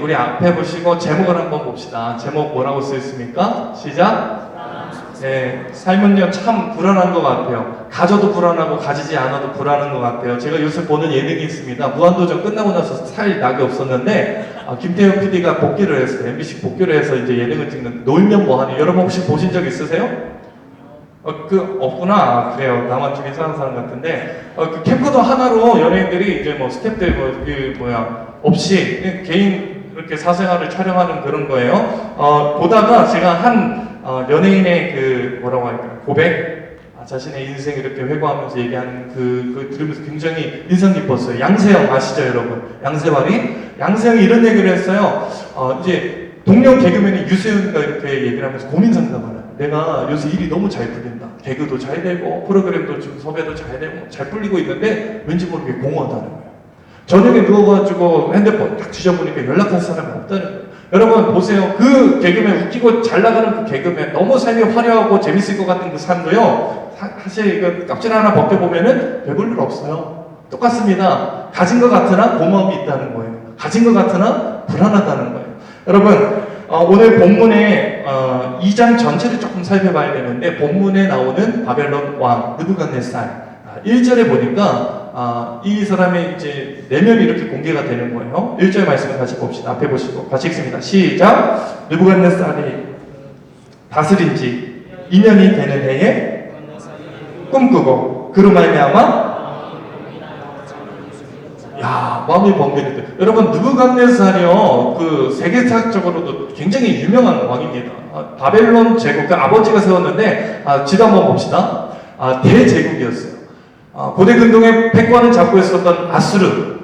우리 앞에 보시고 제목을 한번 봅시다. 제목 뭐라고 써 있습니까? 시작. 네, 삶은요 참 불안한 것 같아요. 가져도 불안하고 가지지 않아도 불안한 것 같아요. 제가 요새 보는 예능이 있습니다. 무한도전 끝나고 나서 살 낙이 없었는데 김태형 PD가 복귀를 했어요. MBC 복귀를 해서 이제 예능을 찍는 놀면 뭐하니. 여러분 혹시 보신 적 있으세요? 없구나. 그래요. 나만 좀 이상한 사람 같은데 그 캠코더 하나로 연예인들이 이제 뭐 스태프들 없이 그냥 개인 이렇게 사생활을 촬영하는 그런 거예요. 보다가 제가 한 연예인의 그 뭐라고 할까요? 고백? 자신의 인생 이렇게 회고하면서 얘기하는 그 들으면서 굉장히 인상 깊었어요. 양세형 아시죠, 여러분? 양세형이 이런 얘기를 했어요. 이제 동료 개그맨이 유세윤과 이렇게 얘기를 하면서 고민 상담을 해요. 내가 요새 일이 너무 잘 풀린다. 개그도 잘 되고 프로그램도 좀 섭외도 잘 되고 잘 풀리고 있는데 왠지 모르게 공허하다는 거예요. 저녁에 누워가지고 핸드폰 딱 뒤져보니까 연락할 사람이 없다는 거예요. 여러분 보세요. 그 개그맨, 웃기고 잘 나가는 그 개그맨, 너무 삶이 화려하고 재밌을 것 같은 그 삶도요, 사실 그 껍질 하나 벗겨보면은 배불 일 없어요. 똑같습니다. 가진 것 같으나 고마움이 있다는 거예요. 가진 것 같으나 불안하다는 거예요. 여러분 오늘 본문의 2장 전체를 조금 살펴봐야 되는데, 본문에 나오는 바벨론 왕 느부갓네살 1절에 보니까 이 사람의 이제 내면이 이렇게 공개가 되는 거예요. 1절 말씀을 같이 봅시다. 앞에 보시고 같이 읽습니다. 시작. 느부갓네살이 다스린 지 2년이 되는 해에 꿈꾸고 그로 말미암아 마음이 번개를 돼. 여러분 느부갓네살이요 그 세계사적으로도 굉장히 유명한 왕입니다. 바벨론 제국, 그 아버지가 세웠는데 지도 한번 봅시다. 대제국이었어요. 고대 근동에 패권을 잡고 있었던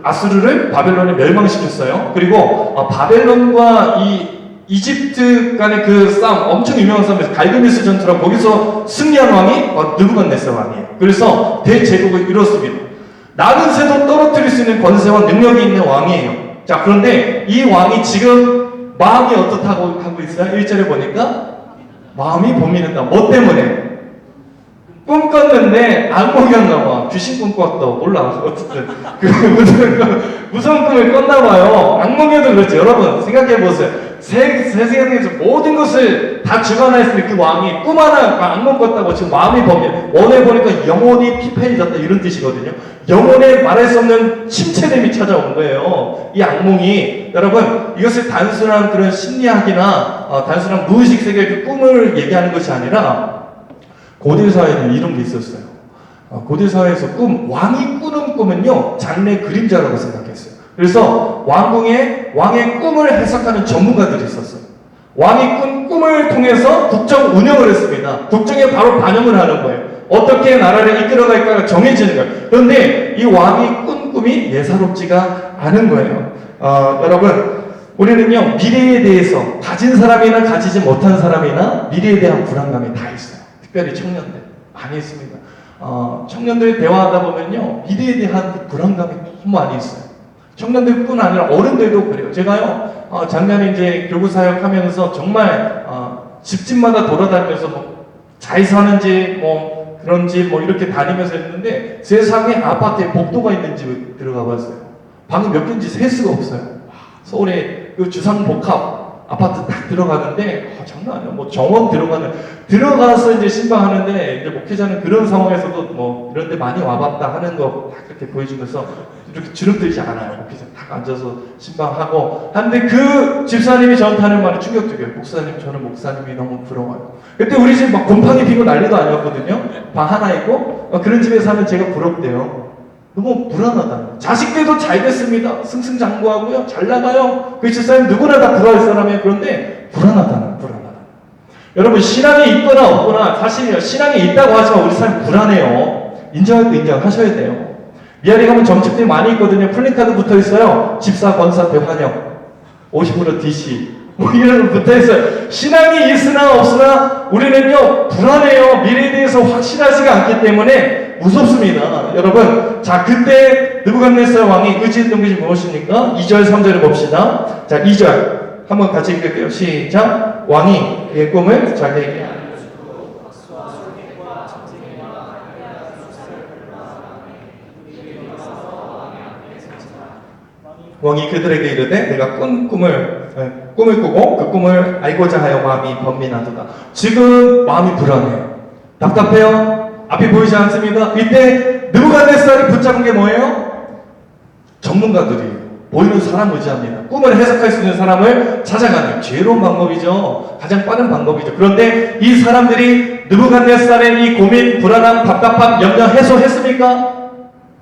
아수르를 바벨론에 멸망시켰어요. 그리고 바벨론과 이집트 간의 그 싸움, 엄청 유명한 싸움에서 갈그미스 전투라 거기서 승리한 왕이 느부갓네살 왕이에요. 그래서 대제국을 이뤘습니다. 나는 새도 떨어뜨릴 수 있는 권세와 능력이 있는 왕이에요. 자, 그런데 이 왕이 지금 마음이 어떻다고 하고 있어요? 1절에 보니까 마음이 봄이는다. 뭐 때문에? 꿈 꿨는데 악몽이었나 봐. 귀신 꿈 꿨다. 몰라. 어쨌든 무서운 꿈을 꿨나 봐요. 악몽이어도 그렇지. 여러분 생각해 보세요. 세상에서 모든 것을 다 주관했을 그 왕이 꿈 하나 악몽 꿨다고 지금 마음이 범해. 원해 보니까 영혼이 피폐해졌다 이런 뜻이거든요. 영혼에 말할 수 없는 침체됨이 찾아온 거예요. 이 악몽이. 여러분 이것을 단순한 그런 심리학이나 단순한 무의식 세계의 그 꿈을 얘기하는 것이 아니라 고대 사회에는 이런 게 있었어요. 고대 사회에서 왕이 꾸는 꿈은요 장래 그림자라고 생각했어요. 그래서 왕의 꿈을 해석하는 전문가들이 있었어요. 왕이 꾼 꿈을 통해서 국정 운영을 했습니다. 국정에 바로 반영을 하는 거예요. 어떻게 나라를 이끌어갈까가 정해지는 거예요. 그런데 이 왕이 꾼 꿈이 예사롭지가 않은 거예요. 여러분 우리는요 미래에 대해서 가진 사람이나 가지지 못한 사람이나 미래에 대한 불안감이 다 있어요. 특별히 청년들 많이 있습니다. 청년들 대화하다 보면요 미래에 대한 그 불안감이 너무 많이 있어요. 청년들뿐 아니라 어른들도 그래요. 제가요 작년에 이제 교구 사역하면서 정말 집집마다 돌아다니면서 뭐 잘 사는지 뭐 그런지 뭐 이렇게 다니면서 했는데 세상에 아파트에 복도가 있는 집을 들어가 봤어요. 방이 몇 개인지 셀 수가 없어요. 서울에 그 주상복합 아파트 딱 들어가는데 장난 아니야. 뭐 정원 들어가서 이제 신방하는데 이제 목회자는 그런 상황에서도 뭐 이런 데 많이 와봤다 하는 거 딱 이렇게 보여주면서 이렇게 주눅들지 않아요. 목회자 딱 앉아서 신방하고 하는데 그 집사님이 저한테 하는 말이 충격적이에요. 목사님, 저는 목사님이 너무 부러워요. 그때 우리 집 막 곰팡이 피고 난리도 아니었거든요. 방 하나 있고 그런 집에 사면 제가 부럽대요. 너무 불안하다. 자식들도 잘 됐습니다. 승승장구하고요. 잘 나가요. 그 집사님 누구나 다 부러워할 사람이에요. 그런데 불안하다. 여러분 신앙이 있거나 없거나 사실이요. 신앙이 있다고 하지만 우리 삶이 불안해요. 인정할 거 인정하셔야 돼요. 미아리 가면 점집들이 많이 있거든요. 플래카드 붙어 있어요. 집사, 권사, 대환영 50% DC 뭐 이런 거 붙어 있어요. 신앙이 있으나 없으나 우리는요 불안해요. 미래에 대해서 확실하지가 않기 때문에 무섭습니다. 여러분 자 그때 느부갓네살 왕이 의지했던 것이 무엇입니까? 2절 3절을 봅시다. 자 2절 한번 같이 읽을게요. 시작. 왕이 그의 꿈을 자기에게 왕이 그들에게 이르되 내가 꿈을 꾸고 그 꿈을 알고자 하여 마음이 번민하도다. 지금 마음이 불안해요. 답답해요. 앞이 보이지 않습니다. 이때 느부갓네살이 붙잡은 게 뭐예요? 전문가들이 보이는 사람 의지합니다. 꿈을 해석할 수 있는 사람을 찾아가는 지혜로운 방법이죠. 가장 빠른 방법이죠. 그런데 이 사람들이 느부갓네살의 이 고민, 불안함, 답답함, 염려 해소했습니까?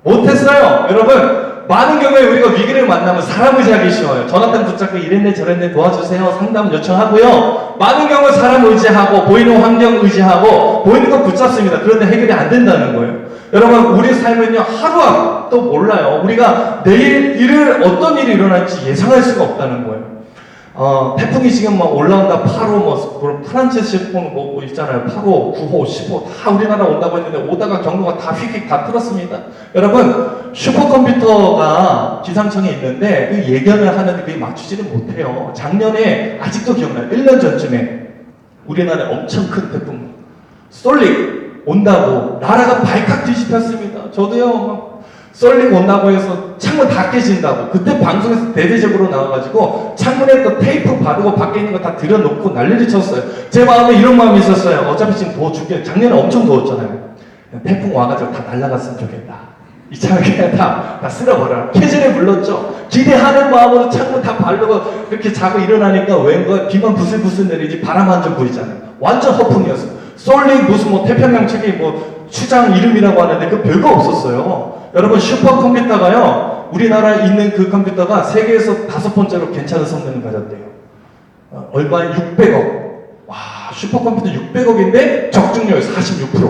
못했어요. 여러분, 많은 경우에 우리가 위기를 만나면 사람 의지하기 쉬워요. 전화통 붙잡고 이랬네 저랬네 도와주세요. 상담 요청하고요. 많은 경우 사람 의지하고 보이는 환경 의지하고 보이는 거 붙잡습니다. 그런데 해결이 안 된다는 거예요. 여러분, 우리 삶은요, 하루도 몰라요. 우리가 내일 어떤 일이 일어날지 예상할 수가 없다는 거예요. 태풍이 지금 막 올라온다. 8호, 프란체스폰 뭐 있잖아요. 8호, 9호, 10호 다 우리나라 온다고 했는데 오다가 경로가 다 휙휙 다 틀었습니다. 여러분, 슈퍼컴퓨터가 기상청에 있는데 그 예견을 하는데 그게 맞추지를 못해요. 작년에 아직도 기억나요. 1년 전쯤에 우리나라에 엄청 큰 태풍 쏠릭 온다고 나라가 발칵 뒤집혔습니다. 저도요, 막 쏠릭 온다고 해서 창문 다 깨진다고 그때 방송에서 대대적으로 나와가지고 창문에 또 테이프 바르고 밖에 있는 거 다 들여놓고 난리를 쳤어요. 제 마음에 이런 마음이 있었어요. 어차피 지금 더워 죽겠 작년에 엄청 더웠잖아요. 태풍 와가지고 다 날아갔으면 좋겠다. 이 창을 그냥 다 쓸어버려라. 쾌재를 불렀죠. 기대하는 마음으로 창문 다 바르고 이렇게 자고 일어나니까 웬걸 비만 부슬부슬 내리지 바람 한 점 보이잖아요. 완전 허풍이었어요. 쏠릭 무슨 뭐 태평양 책이 뭐 추장 이름이라고 하는데 그 별거 없었어요. 여러분, 슈퍼컴퓨터가요, 우리나라에 있는 그 컴퓨터가 세계에서 5번째로 괜찮은 성능을 가졌대요. 얼마에 600억. 와, 슈퍼컴퓨터 600억인데 적중률 46%.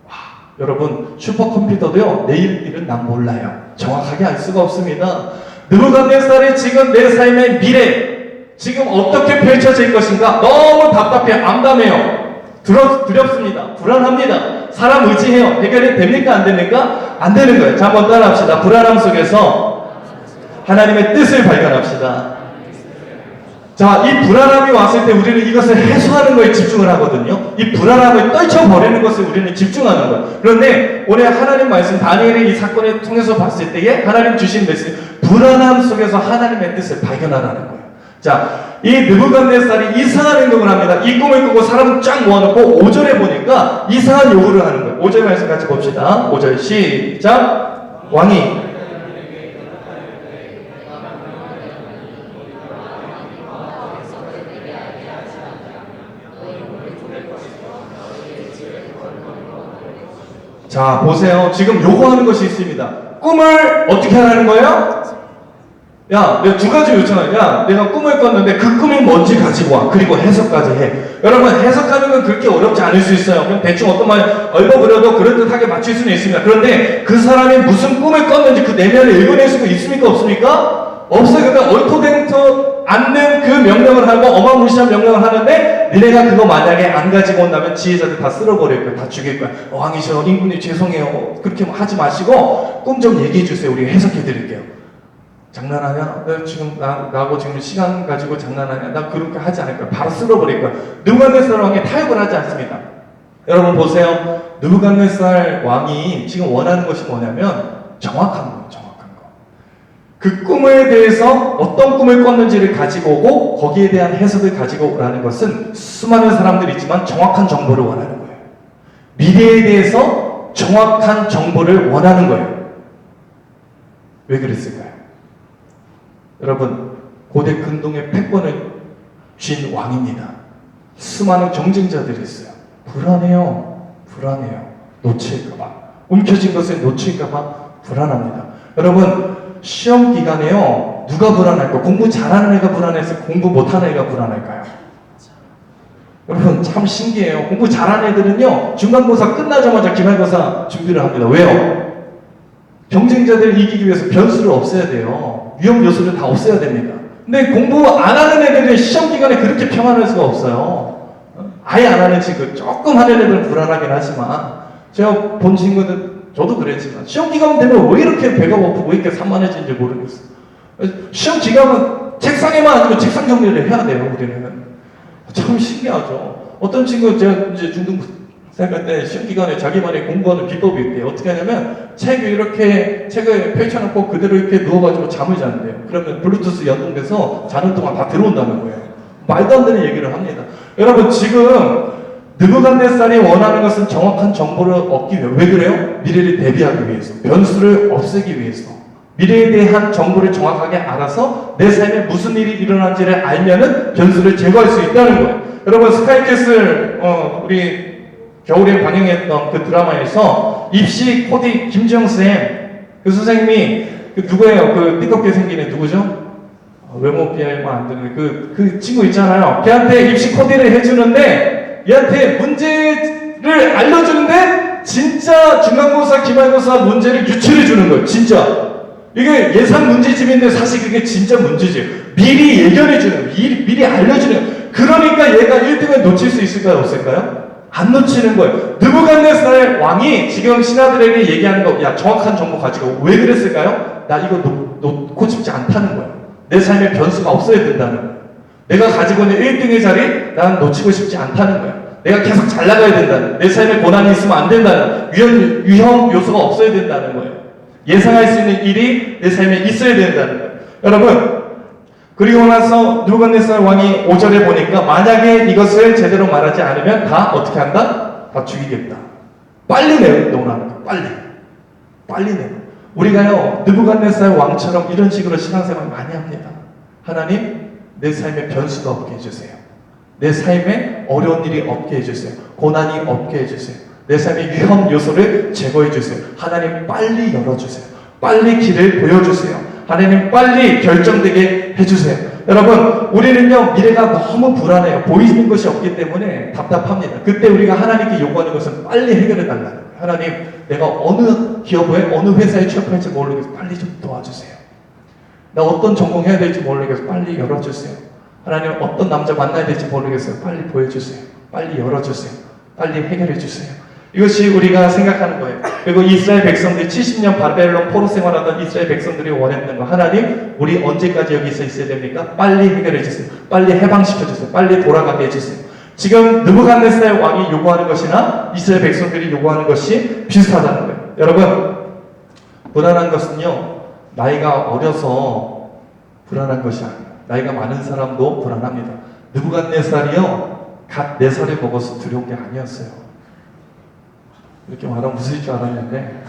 와, 여러분, 슈퍼컴퓨터도요, 내일 일은 난 몰라요. 정확하게 알 수가 없습니다. 느부갓네살이 지금 내 삶의 미래, 지금 어떻게 펼쳐질 것인가 너무 답답해요. 암담해요. 두렵습니다. 불안합니다. 사람 의지해요. 해결이 됩니까? 안 됩니까? 안 되는 거예요. 자, 한번 따라합시다. 불안함 속에서 하나님의 뜻을 발견합시다. 자, 이 불안함이 왔을 때 우리는 이것을 해소하는 거에 집중을 하거든요. 이 불안함을 떨쳐버리는 것을 우리는 집중하는 거예요. 그런데 오늘 하나님 말씀, 다니엘의 이 사건을 통해서 봤을 때에 하나님 주신 메시지, 불안함 속에서 하나님의 뜻을 발견하라는 거예요. 자, 이 느부갓네살이 이상한 행동을 합니다. 이 꿈을 꾸고 사람을 쫙 모아놓고 5절에 보니까 이상한 요구를 하는 거예요. 5절 말씀 같이 봅시다. 5절 시작. 왕이 자, 보세요. 지금 요구하는 것이 있습니다. 꿈을 어떻게 하라는 거예요? 야, 내가 2가지 요청해. 야, 내가 꿈을 꿨는데 그 꿈이 뭔지 가지고 와. 그리고 해석까지 해. 여러분, 해석하는 건 그렇게 어렵지 않을 수 있어요. 그냥 대충 어떤 말 얽어버려도 그럴듯하게 맞출 수는 있습니다. 그런데 그 사람이 무슨 꿈을 꿨는지 그 내면을 읽어낼 수가 있습니까? 없습니까? 없어요. 그러니까 옳고댕토 않는 그 명령을 하고 어마무시한 명령을 하는데 니네가 그거 만약에 안 가지고 온다면 지혜자들 다 쓸어버릴 거야. 다 죽일 거야. 왕이셔, 임금님 죄송해요. 그렇게 하지 마시고 꿈 좀 얘기해 주세요. 우리가 해석해 드릴게요. 장난하냐? 나 지금 나하고 지금 시간 가지고 장난하냐? 나 그렇게 하지 않을 거야. 바로 쓸어버릴 거야. 느부갓네살 왕이 타협을 하지 않습니다. 여러분 보세요. 느부갓네살 왕이 지금 원하는 것이 뭐냐면 정확한 거예요. 정확한 거. 그 꿈에 대해서 어떤 꿈을 꿨는지를 가지고 오고 거기에 대한 해석을 가지고 오라는 것은 수많은 사람들이 있지만 정확한 정보를 원하는 거예요. 미래에 대해서 정확한 정보를 원하는 거예요. 왜 그랬을까요? 여러분, 고대 근동의 패권을 쥔 왕입니다. 수많은 경쟁자들이 있어요. 불안해요. 놓칠까봐. 움켜진 것을 놓칠까봐 불안합니다. 여러분, 시험 기간에요. 누가 불안할까요? 공부 잘하는 애가 불안해서 공부 못하는 애가 불안할까요? 여러분, 참 신기해요. 공부 잘하는 애들은요, 중간고사 끝나자마자 기말고사 준비를 합니다. 왜요? 경쟁자들을 이기기 위해서 변수를 없애야 돼요. 위험 요소를 다 없애야 됩니다. 근데 공부 안 하는 애들은 시험 기간에 그렇게 평안할 수가 없어요. 아예 안 하는 친구, 조금 하는 애들은 불안하긴 하지만, 제가 본 친구들, 저도 그랬지만, 시험 기간 되면 왜 이렇게 배가 고프고 왜 이렇게 산만해지는지 모르겠어요. 시험 기간은 책상에만 앉으면 책상 정리를 해야 돼요, 우리는. 참 신기하죠. 어떤 친구, 제가 이제 중등생을 근데 시험 기간에 자기만의 공부하는 비법이 있대요. 어떻게 하냐면 책을 펼쳐놓고 그대로 이렇게 누워가지고 잠을 자는데요. 그러면 블루투스 연동돼서 자는 동안 다 들어온다는 거예요. 말도 안 되는 얘기를 합니다. 여러분 지금 느부갓네살이 원하는 것은 정확한 정보를 얻기 위해 왜 그래요? 미래를 대비하기 위해서, 변수를 없애기 위해서, 미래에 대한 정보를 정확하게 알아서 내 삶에 무슨 일이 일어난지를 알면은 변수를 제거할 수 있다는 거예요. 여러분 스카이캐슬 우리 겨울에 방영했던 그 드라마에서 입시 코디 김지영 쌤, 그 선생님이 그 누구예요? 그 띠껍게 생긴 애 누구죠? 외모 비하면 안 되는 그 친구 있잖아요. 걔한테 입시 코디를 해주는데 얘한테 문제를 알려주는데 진짜 중간고사, 기말고사 문제를 유출해 주는 거예요. 진짜. 이게 예상 문제집인데 사실 그게 진짜 문제지. 미리 예견해 주는, 미리 알려주는. 그러니까 얘가 1등을 놓칠 수 있을까요? 없을까요? 안 놓치는 거예요. 느부갓네살 왕이 지금 신하들에게 얘기하는 거, 야 정확한 정보 가지고 왜 그랬을까요? 나 이거 놓고 싶지 않다는 거예요. 내 삶에 변수가 없어야 된다는 거예요. 내가 가지고 있는 1등의 자리 난 놓치고 싶지 않다는 거예요. 내가 계속 잘 나가야 된다는, 내 삶에 고난이 있으면 안 된다는, 위험 요소가 없어야 된다는 거예요. 예상할 수 있는 일이 내 삶에 있어야 된다는 거예요. 여러분, 그리고 나서 느부갓네살 왕이 5절에 보니까 만약에 이것을 제대로 말하지 않으면 다 어떻게 한다? 다 죽이겠다. 빨리 내놓으라는 거예요. 빨리 내놓으라. 우리가요 느부갓네살 왕처럼 이런 식으로 신앙생활 많이 합니다. 하나님, 내 삶에 변수가 없게 해주세요. 내 삶에 어려운 일이 없게 해주세요. 고난이 없게 해주세요. 내 삶의 위험 요소를 제거해 주세요. 하나님 빨리 열어주세요. 빨리 길을 보여주세요. 하나님 빨리 결정되게 해주세요. 여러분, 우리는요 미래가 너무 불안해요. 보이는 것이 없기 때문에 답답합니다. 그때 우리가 하나님께 요구하는 것은 빨리 해결해 달라는 거예요. 하나님, 내가 어느 기업에 어느 회사에 취업할지 모르겠어. 빨리 좀 도와주세요. 나 어떤 전공해야 될지 모르겠어. 빨리 열어주세요. 하나님, 어떤 남자 만나야 될지 모르겠어요. 빨리 보여주세요. 빨리 열어주세요. 빨리 해결해 주세요. 이것이 우리가 생각하는 거예요. 그리고 이스라엘 백성들이 70년 바벨론 포로 생활하던 이스라엘 백성들이 원했는 거, 하나님, 우리 언제까지 여기서 있어야 됩니까? 빨리 해결해 주세요. 빨리 해방시켜 주세요. 빨리 돌아가게 해주세요. 지금 느부갓네살 왕이 요구하는 것이나 이스라엘 백성들이 요구하는 것이 비슷하다는 거예요. 여러분, 불안한 것은요 나이가 어려서 불안한 것이 아니에요. 나이가 많은 사람도 불안합니다. 느부갓네살이요 갓 4살에 먹어서 두려운 게 아니었어요. 이렇게 말하면 웃을 줄 알았는데,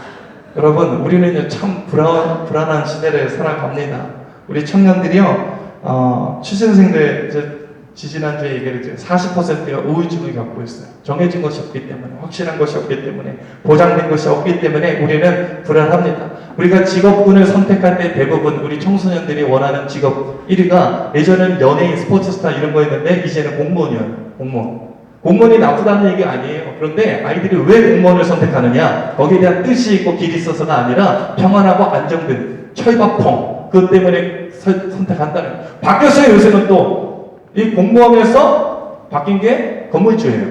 여러분, 우리는 참 불안한 시대를 살아갑니다. 우리 청년들이요 취준생들, 지지난주에 얘기했죠. 40%가 우울증을 갖고 있어요. 정해진 것이 없기 때문에, 확실한 것이 없기 때문에, 보장된 것이 없기 때문에 우리는 불안합니다. 우리가 직업군을 선택할 때 대부분 우리 청소년들이 원하는 직업 1위가 예전에는 연예인, 스포츠스타 이런 거였는데 이제는 공무원이에요. 공무원이 나쁘다는 얘기 아니에요. 그런데 아이들이 왜 공무원을 선택하느냐? 거기에 대한 뜻이 있고 길이 있어서가 아니라 평안하고 안정된 철밥통, 그것 때문에 선택한다는 거예요. 바뀌었어요. 요새는 또 이 공무원에서 바뀐 게 건물주예요.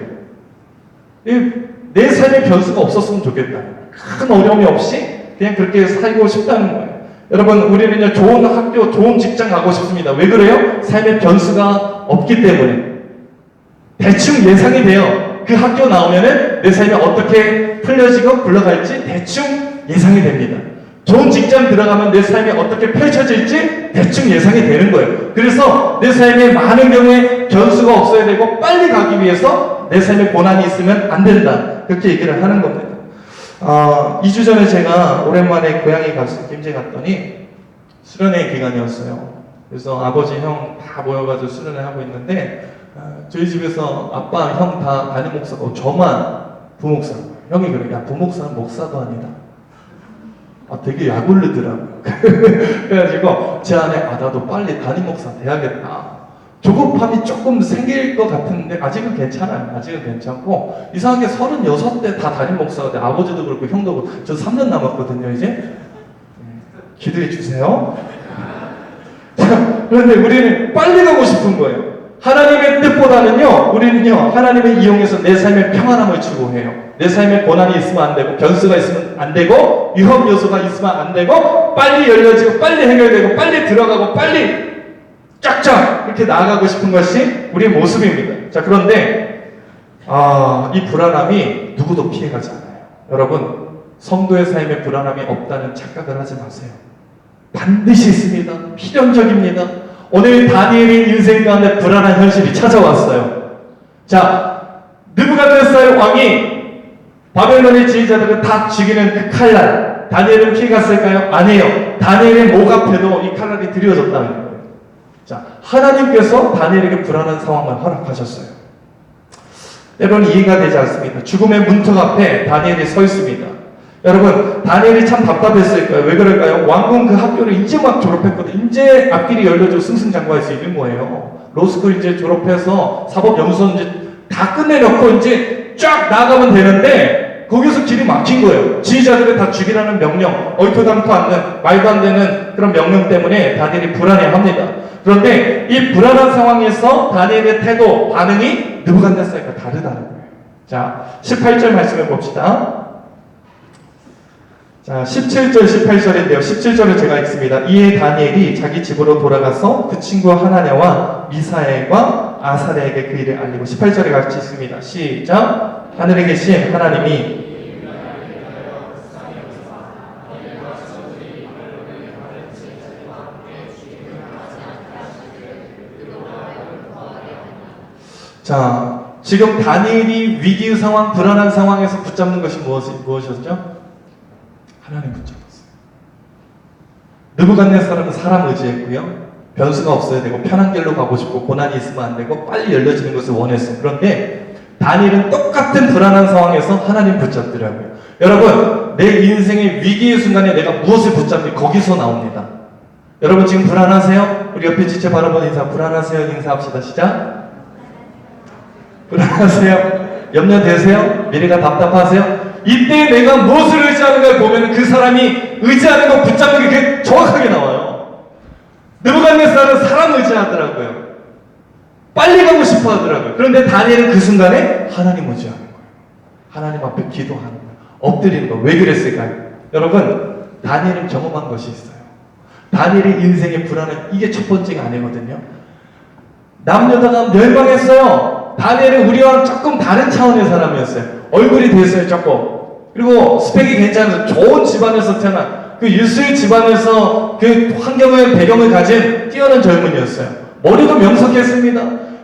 내 삶에 변수가 없었으면 좋겠다. 큰 어려움이 없이 그냥 그렇게 살고 싶다는 거예요. 여러분, 우리는요 좋은 학교, 좋은 직장 가고 싶습니다. 왜 그래요? 삶의 변수가 없기 때문에. 대충 예상이 돼요. 그 학교 나오면은 내 삶이 어떻게 풀려지고 굴러갈지 대충 예상이 됩니다. 좋은 직장 들어가면 내 삶이 어떻게 펼쳐질지 대충 예상이 되는 거예요. 그래서 내 삶에 많은 경우에 변수가 없어야 되고 빨리 가기 위해서 내 삶에 고난이 있으면 안 된다. 그렇게 얘기를 하는 겁니다. 2주 전에 제가 오랜만에 고향에 김제 갔더니 수련회 기간이었어요. 그래서 아버지, 형 다 모여가지고 수련회 하고 있는데 저희 집에서 아빠, 형 다 담임 목사고 저만 부목사. 형이 그래, 야 부목사는 목사도 아니다. 되게 약올르더라고요. 그래가지고 제 안에 나도 빨리 담임 목사 돼야겠다. 조급함이 조금 생길 것 같은데 아직은 괜찮아요. 아직은 괜찮고 이상하게 36대 다 담임 목사가 돼. 아버지도 그렇고 형도 그렇고. 저 3년 남았거든요 이제. 기도해 주세요. 그런데 우리는 빨리 가고 싶은 거예요. 하나님의 뜻보다는요, 우리는요, 하나님을 이용해서 내 삶에 평안함을 추구해요. 내 삶에 고난이 있으면 안 되고, 변수가 있으면 안 되고, 위험 요소가 있으면 안 되고, 빨리 열려지고, 빨리 해결되고, 빨리 들어가고, 빨리 쫙쫙 이렇게 나아가고 싶은 것이 우리의 모습입니다. 자, 그런데 이 불안함이 누구도 피해가지 않아요. 여러분, 성도의 삶에 불안함이 없다는 착각을 하지 마세요. 반드시 있습니다. 필연적입니다. 오늘 다니엘의 인생 가운데 불안한 현실이 찾아왔어요. 자, 느부갓네살 왕이 바벨론의 지휘자들을 다 죽이는 그 칼날, 다니엘은 피해갔을까요? 아니에요. 다니엘의 목 앞에도 이 칼날이 드려졌다는 거예요. 자, 하나님께서 다니엘에게 불안한 상황을 허락하셨어요. 때로는 이해가 되지 않습니다. 죽음의 문턱 앞에 다니엘이 서 있습니다. 여러분, 다니엘이 참 답답했을 거예요. 왜 그럴까요? 왕궁 그 학교를 이제 막 졸업했거든요. 이제 앞길이 열려져 승승장구할 수 있는 거예요. 로스쿨 이제 졸업해서 사법연수원 이제 다 끝내놓고 이제 쫙 나가면 되는데 거기서 길이 막힌 거예요. 지휘자들을 다 죽이라는 명령, 얼토당토 않는 말도 안 되는 그런 명령 때문에 다니엘이 불안해합니다. 그런데 이 불안한 상황에서 다니엘의 태도, 반응이 느부갓네살과 다르다는 거예요. 자, 18절 말씀해 봅시다. 자, 17절, 18절인데요. 17절을 제가 읽습니다. 이에 다니엘이 자기 집으로 돌아가서 그 친구 하나냐와 미사엘과 아사랴에게 그 일을 알리고 18절에 같이 읽습니다. 시작. 하늘에 계신 하나님이 자, 지금 다니엘이 위기의 상황, 불안한 상황에서 붙잡는 것이 무엇이었죠? 하나님 붙잡았어요. 느부갓네살은 사람 의지했고요. 변수가 없어야 되고 편한 길로 가고 싶고 고난이 있으면 안 되고 빨리 열려지는 것을 원했어요. 그런데 다니엘은 똑같은 불안한 상황에서 하나님 붙잡더라고요. 여러분, 내 인생의 위기의 순간에 내가 무엇을 붙잡니 거기서 나옵니다. 여러분 지금 불안하세요? 우리 옆에 지체 바라보는 인사, 불안하세요? 인사합시다. 시작. 불안하세요? 염려되세요? 미래가 답답하세요? 이때 내가 무엇을 의지하는가를 보면 그 사람이 의지하는 거 붙잡는 게 그게 정확하게 나와요. 느부갓네살은 사람 의지하더라고요. 빨리 가고 싶어 하더라고요. 그런데 다니엘은 그 순간에 하나님 의지하는 거예요. 하나님 앞에 기도하는 거예요. 엎드리는 거. 왜 그랬을까요? 여러분, 다니엘은 경험한 것이 있어요. 다니엘의 인생의 불안은 이게 첫 번째가 아니거든요. 남녀다가 멸망했어요. 다니엘은 우리와 조금 다른 차원의 사람이었어요. 얼굴이 됐어요, 조금. 그리고 스펙이 괜찮아서 좋은 집안에서 태어난 그 유수의 집안에서 그 환경의 배경을 가진 뛰어난 젊은이였어요. 머리도 명석했습니다.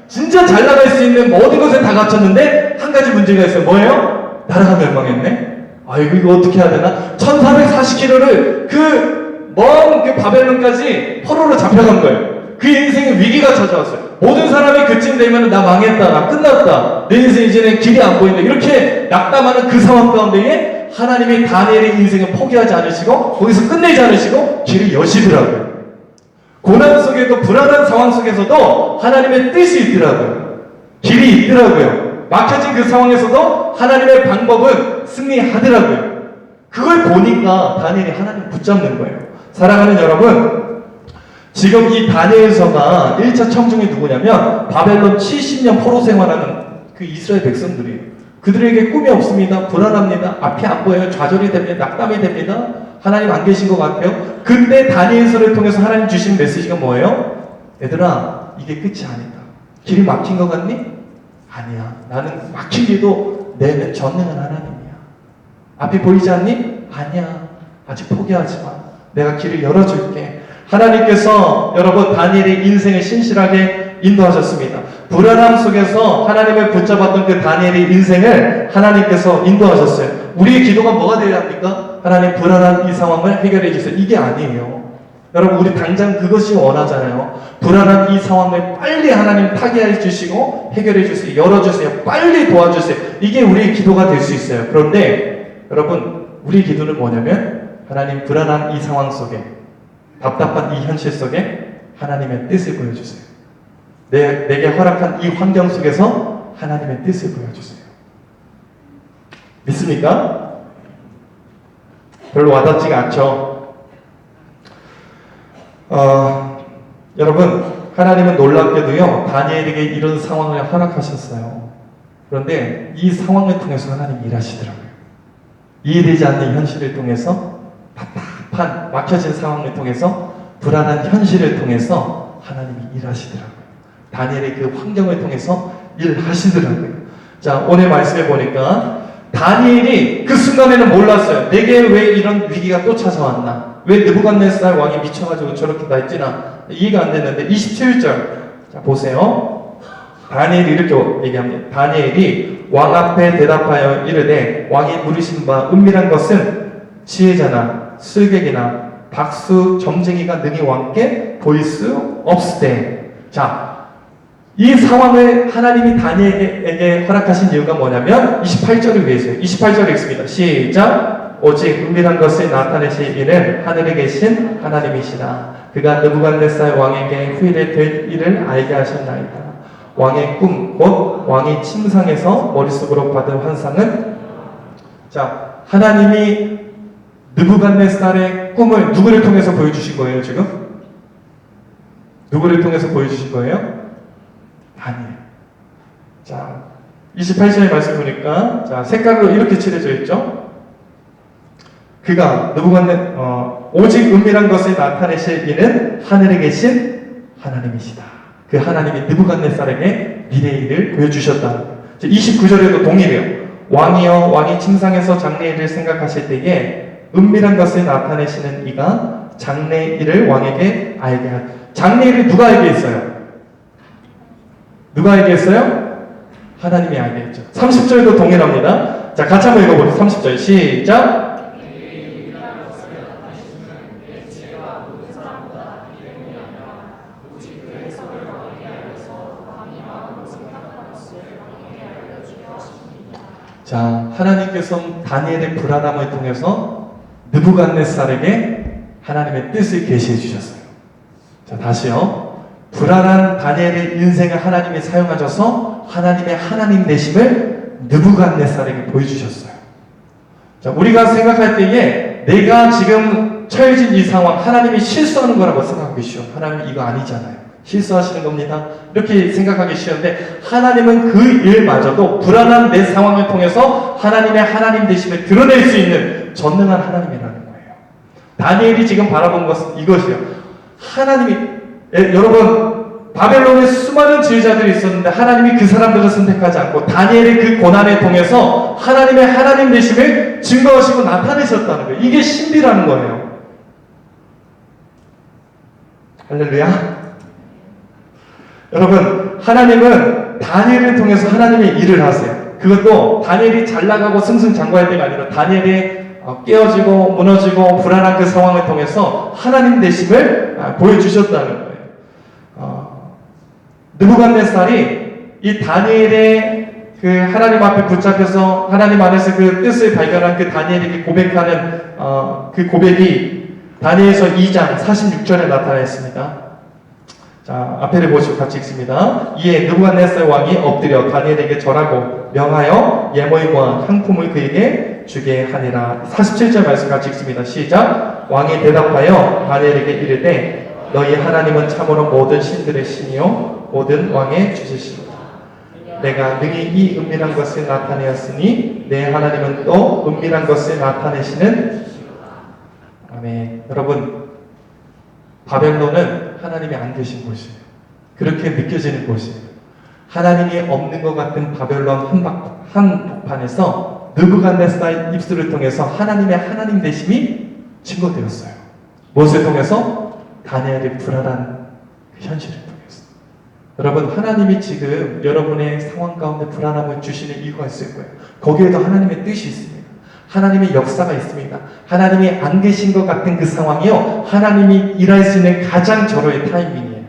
진짜 잘 나갈 수 있는 모든 것에 다 갖췄는데 한 가지 문제가 있어요. 뭐예요? 나라가 멸망했네. 아이고 이거 어떻게 해야 되나? 1440km를 그 먼 그 바벨론까지 포로로 잡혀간 거예요. 그 인생의 위기가 찾아왔어요. 모든 사람이 그쯤 되면 나 망했다, 나 끝났다, 내 인생 이제는 길이 안 보인다, 이렇게 낙담하는 그 상황 가운데에 하나님이 다니엘의 인생을 포기하지 않으시고 거기서 끝내지 않으시고 길을 여시더라고요. 고난 속에도 불안한 상황 속에서도 하나님의 뜻이 있더라고요. 길이 있더라고요. 막혀진 그 상황에서도 하나님의 방법은 승리하더라고요. 그걸 보니까 다니엘이 하나님 붙잡는 거예요. 사랑하는 여러분, 지금 이 다니엘서가 1차 청중이 누구냐면 바벨론 70년 포로 생활하는 그 이스라엘 백성들이에요. 그들에게 꿈이 없습니다. 불안합니다. 앞이 안 보여요. 좌절이 됩니다. 낙담이 됩니다. 하나님 안 계신 것 같아요. 근데 다니엘서를 통해서 하나님 주신 메시지가 뭐예요? 얘들아, 이게 끝이 아니다. 길이 막힌 것 같니? 아니야. 나는 막히기도 내는 전능한 하나님이야. 앞이 보이지 않니? 아니야. 아직 포기하지 마. 내가 길을 열어줄게. 하나님께서 여러분 다니엘의 인생을 신실하게 인도하셨습니다. 불안함 속에서 하나님을 붙잡았던 그 다니엘의 인생을 하나님께서 인도하셨어요. 우리의 기도가 뭐가 되어야 합니까? 하나님 불안한 이 상황을 해결해 주세요. 이게 아니에요. 여러분 우리 당장 그것이 원하잖아요. 불안한 이 상황을 빨리 하나님 타개해 주시고 해결해 주세요. 열어주세요. 빨리 도와주세요. 이게 우리의 기도가 될 수 있어요. 그런데 여러분 우리의 기도는 뭐냐면 하나님 불안한 이 상황 속에 답답한 이 현실 속에 하나님의 뜻을 보여주세요. 내게 허락한 이 환경 속에서 하나님의 뜻을 보여주세요. 믿습니까? 별로 와닿지가 않죠. 여러분 하나님은 놀랍게도요 다니엘에게 이런 상황을 허락하셨어요. 그런데 이 상황을 통해서 하나님이 일하시더라고요. 이해되지 않는 현실을 통해서 답답한 막혀진 상황을 통해서 불안한 현실을 통해서 하나님이 일하시더라고요. 다니엘의 그 환경을 통해서 일하시더라고요. 자 오늘 말씀해 보니까 다니엘이 그 순간에는 몰랐어요. 내게 왜 이런 위기가 또 찾아왔나? 왜 느부갓네살 왕이 미쳐가지고 저렇게 다 했지나? 이해가 안 됐는데 27절 자 보세요. 다니엘이 이렇게 얘기합니다. 다니엘이 왕 앞에 대답하여 이르되 왕이 물으신 바 은밀한 것은 지혜자나 술객이나 박수 점쟁이가 능히 왕께 보일 수 없으되. 자, 이 상황을 하나님이 다니엘에게 허락하신 이유가 뭐냐면 28절을 위해서요. 28절에 있습니다. 시작. 오직 은밀한 것을 나타내실 이는 하늘에 계신 하나님이시라. 그가 느부갓네살 왕에게 후일에 될 일을 알게 하셨나이다. 왕의 꿈, 곧 왕이 침상에서 머릿속으로 받은 환상은. 자, 하나님이 느부갓네살의 꿈을 누구를 통해서 보여주신 거예요, 지금? 누구를 통해서 보여주신 거예요? 다니엘. 자, 28절의 말씀 보니까, 자, 색깔로 이렇게 칠해져 있죠? 그가, 오직 은밀한 것을 나타내실 이는 하늘에 계신 하나님이시다. 그 하나님이 느부갓네살에게 미래의 일을 보여주셨다는 거예요. 29절에도 동일해요. 왕이여, 왕이 침상에서 장래의 일을 생각하실 때에 은밀한 것을 나타내시는 이가 장래의 일을 왕에게 알게 하라. 장래의 일을 누가 알게 했어요? 누가 알게 했어요? 하나님이 알게 했죠. 30절도 동일합니다. 자, 같이 한번 읽어보세요. 30절 시작. 자, 하나님께서는 다니엘의 불안함을 통해서 느부갓네살에게 하나님의 뜻을 계시해 주셨어요. 자, 다시요. 불안한 다니엘의 인생을 하나님이 사용하셔서 하나님의 하나님 되심을 느부갓네살에게 보여주셨어요. 자, 우리가 생각할 때에 내가 지금 처해진 이 상황, 하나님이 실수하는 거라고 생각하기 쉬워. 하나님 이거 아니잖아요. 실수하시는 겁니다. 이렇게 생각하기 쉬운데 하나님은 그 일마저도 불안한 내 상황을 통해서 하나님의 하나님 되심을 드러낼 수 있는 전능한 하나님이라는 거예요. 다니엘이 지금 바라본 것은 이것이에요. 하나님이 여러분 바벨론에 수많은 지휘자들이 있었는데 하나님이 그 사람들을 선택하지 않고 다니엘의 그 고난을 통해서 하나님의 하나님 되심을 증거하시고 나타내셨다는 거예요. 이게 신비라는 거예요. 할렐루야. 여러분, 하나님은 다니엘을 통해서 하나님의 일을 하세요. 그것도 다니엘이 잘 나가고 승승장구할 때가 아니라 다니엘이 깨어지고 무너지고 불안한 그 상황을 통해서 하나님 되심을 보여주셨다는 거예요. 느부갓네살이 이 다니엘의 그 하나님 앞에 붙잡혀서 하나님 안에서 그 뜻을 발견한 그 다니엘에게 고백하는 그 고백이 다니엘서 2장 46절에 나타나 있습니다. 자, 앞에를 보시고 같이 읽습니다. 이에 느부갓네살 왕이 엎드려 다니엘에게 절하고 명하여 예물과 향품을 그에게 주게 하니라. 47절 말씀 같이 읽습니다. 시작. 왕이 대답하여 다니엘에게 이르되 너희 하나님은 참으로 모든 신들의 신이요 모든 왕의 주시시로다. 내가 능히 이 은밀한 것을 나타내었으니 내 하나님은 또 은밀한 것을 나타내시는. 아멘. 여러분, 바벨론은 하나님이 안 계신 곳이에요. 그렇게 느껴지는 곳이에요. 하나님이 없는 것 같은 바벨론 한복판에서 느부갓네살 입술을 통해서 하나님의 하나님 되심이 증거되었어요. 무엇을 통해서? 다니엘의 불안한 현실을 통해서. 여러분, 하나님이 지금 여러분의 상황 가운데 불안함을 주시는 이유가 있을 거예요. 거기에도 하나님의 뜻이 있습니다. 하나님의 역사가 있습니다. 하나님이 안 계신 것 같은 그 상황이요, 하나님이 일할 수 있는 가장 절호의 타이밍이에요.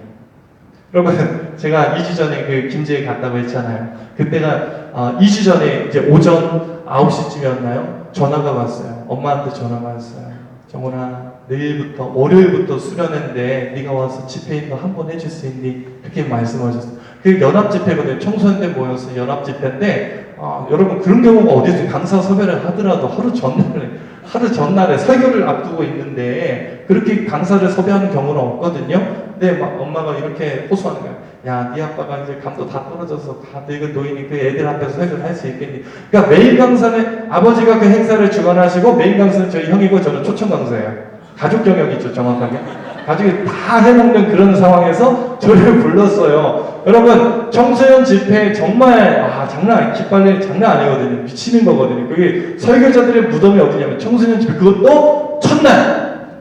여러분, 제가 2주 전에 그 김제에 갔다고 했잖아요. 그때가 2주 전에 이제 오전 9시쯤이었나요? 전화가 왔어요. 엄마한테 전화가 왔어요. 정훈아, 내일부터 월요일부터 수련회인데 네가 와서 집회인도 한번 해줄 수 있니? 그렇게 말씀하셨어요. 그 연합 집회거든요. 청소년들 모여서 연합 집회인데 여러분, 그런 경우가 어디 있어요? 강사 섭외를 하더라도 하루 전날에 설교를 앞두고 있는데 그렇게 강사를 섭외하는 경우는 없거든요. 근데 막 엄마가 이렇게 호소하는 거예요. 야, 네 아빠가 이제 감도 다 떨어져서 다 늙은 노인이 그 애들 앞에서 설교를 할 수 있겠니? 그러니까 메인 강사는 아버지가 그 행사를 주관하시고 메인 강사는 저희 형이고 저는 초청 강사예요. 가족 경영이죠, 정확하게. 가족이 다 해먹는 그런 상황에서 저를 불렀어요. 여러분, 청소년 집회 정말 장난 아니, 기빨리 장난 아니거든요. 미치는 거거든요. 그게 설교자들의 무덤이 어디냐면 청소년 집회, 그것도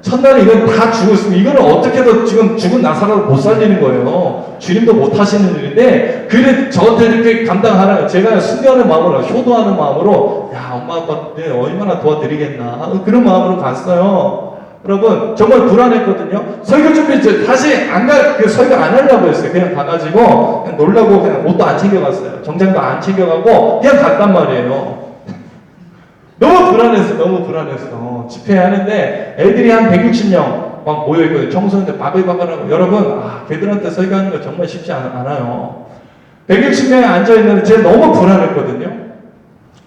첫날에 이건 다 죽었으면 이거는 어떻게든 지금 죽은 나사로를 못 살리는 거예요. 주님도 못 하시는 일인데 그래 저한테 이렇게 감당하라. 제가 순교하는 마음으로, 효도하는 마음으로 엄마 아빠 얼마나 도와드리겠나 그런 마음으로 갔어요. 여러분 정말 불안했거든요. 설교 준비 다시 설교 안 하려고 했어요. 그냥 가가지고 그냥 놀라고 그냥 옷도 안 챙겨갔어요. 정장도 안 챙겨가고 그냥 갔단 말이에요. 너무 불안했어. 집회하는데 애들이 한 160명 막 모여있거든요. 청소년들 바글바글하고. 여러분, 걔들한테 설교하는 거 정말 쉽지 않아요. 160명이 앉아있는데 제가 너무 불안했거든요.